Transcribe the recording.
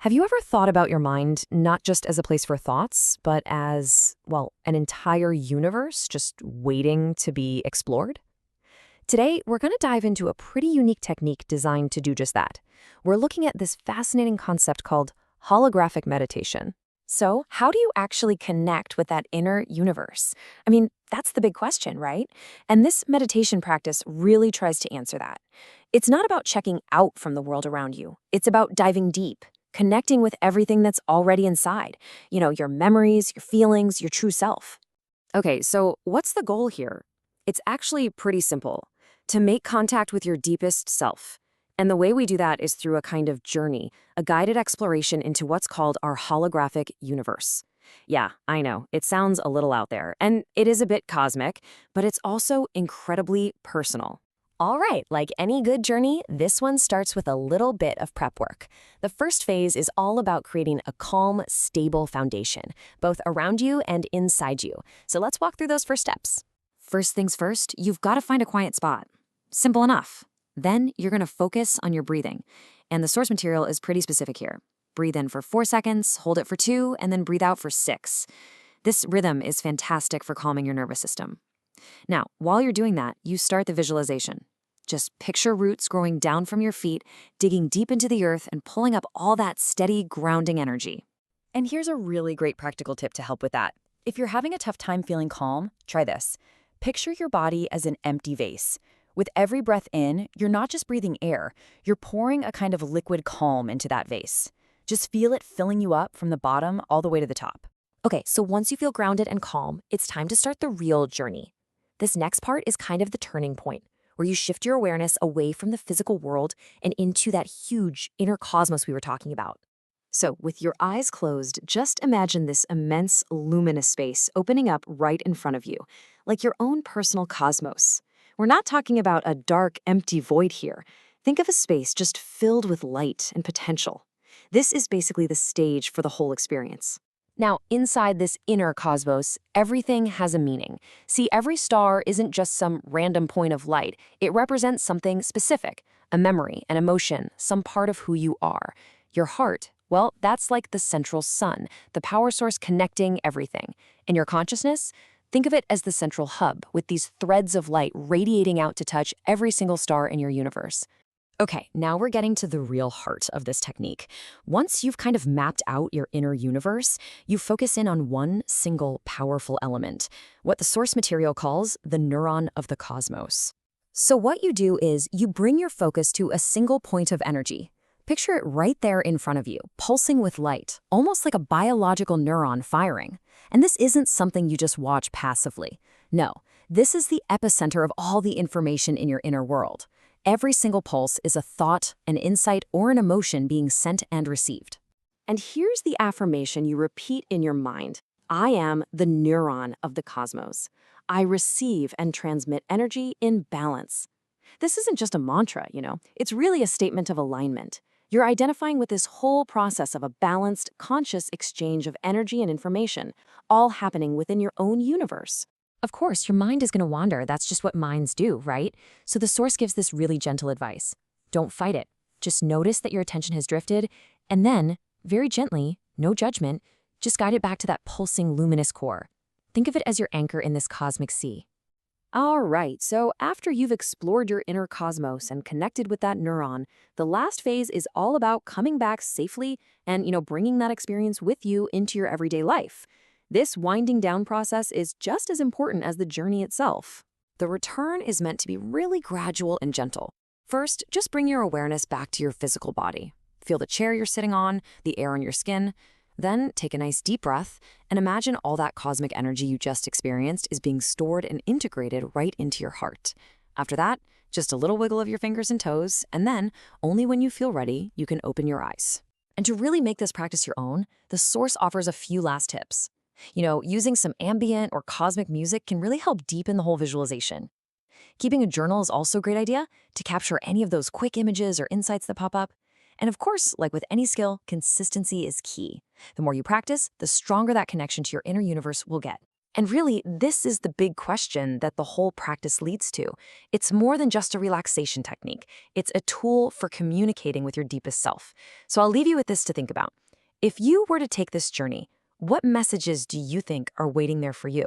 Have you ever thought about your mind not just as a place for thoughts, but as, well, an entire universe just waiting to be explored? Today, we're going to dive into a pretty unique technique designed to do just that. We're looking at this fascinating concept called holographic meditation. So, how do you actually connect with that inner universe? I mean, that's the big question, right? And this meditation practice really tries to answer that. It's not about checking out from the world around you. It's about diving deep, connecting with everything that's already inside. Your memories, your feelings, your true self. Okay, so what's the goal here? It's actually pretty simple. To make contact with your deepest self. And the way we do that is through a kind of journey, a guided exploration into what's called our holographic universe. Yeah, I know, it sounds a little out there, and it is a bit cosmic, but it's also incredibly personal. All right, like any good journey, this one starts with a little bit of prep work. The first phase is all about creating a calm, stable foundation, both around you and inside you. So let's walk through those first steps. First things first, you've got to find a quiet spot. Simple enough. Then you're going to focus on your breathing. And the source material is pretty specific here. Breathe in for 4 seconds, hold it for 2, and then breathe out for 6. This rhythm is fantastic for calming your nervous system. Now, while you're doing that, you start the visualization. Just picture roots growing down from your feet, digging deep into the earth and pulling up all that steady, grounding energy. And here's a really great practical tip to help with that. If you're having a tough time feeling calm, try this. Picture your body as an empty vase. With every breath in, you're not just breathing air, you're pouring a kind of liquid calm into that vase. Just feel it filling you up from the bottom all the way to the top. Okay, so once you feel grounded and calm, it's time to start the real journey. This next part is kind of the turning point, where you shift your awareness away from the physical world and into that huge inner cosmos we were talking about. So with your eyes closed, just imagine this immense, luminous space opening up right in front of you, like your own personal cosmos. We're not talking about a dark, empty void here. Think of a space just filled with light and potential. This is basically the stage for the whole experience. Now, inside this inner cosmos, everything has a meaning. See, every star isn't just some random point of light. It represents something specific, a memory, an emotion, some part of who you are. Your heart, well, that's like the central sun, the power source connecting everything. And your consciousness? Think of it as the central hub, with these threads of light radiating out to touch every single star in your universe. Okay, now we're getting to the real heart of this technique. Once you've kind of mapped out your inner universe, you focus in on one single powerful element, what the source material calls the neuron of the cosmos. So what you do is you bring your focus to a single point of energy. Picture it right there in front of you, pulsing with light, almost like a biological neuron firing. And this isn't something you just watch passively. No, this is the epicenter of all the information in your inner world. Every single pulse is a thought, an insight, or an emotion being sent and received. And here's the affirmation you repeat in your mind. I am the neuron of the cosmos. I receive and transmit energy in balance. This isn't just a mantra, It's really a statement of alignment. You're identifying with this whole process of a balanced, conscious exchange of energy and information, all happening within your own universe. Of course, your mind is going to wander. That's just what minds do, right? So the source gives this really gentle advice. Don't fight it. Just notice that your attention has drifted, and then, very gently, no judgment, just guide it back to that pulsing, luminous core. Think of it as your anchor in this cosmic sea. All right, so after you've explored your inner cosmos and connected with that neuron, the last phase is all about coming back safely and, bringing that experience with you into your everyday life. This winding down process is just as important as the journey itself. The return is meant to be really gradual and gentle. First, just bring your awareness back to your physical body. Feel the chair you're sitting on, the air on your skin. Then take a nice deep breath and imagine all that cosmic energy you just experienced is being stored and integrated right into your heart. After that, just a little wiggle of your fingers and toes, and then, only when you feel ready, you can open your eyes. And to really make this practice your own, the source offers a few last tips. Using some ambient or cosmic music can really help deepen the whole visualization. Keeping a journal is also a great idea to capture any of those quick images or insights that pop up. And of course, like with any skill, consistency is key. The more you practice, the stronger that connection to your inner universe will get. And really, this is the big question that the whole practice leads to. It's more than just a relaxation technique. It's a tool for communicating with your deepest self. So I'll leave you with this to think about. If you were to take this journey, what messages do you think are waiting there for you?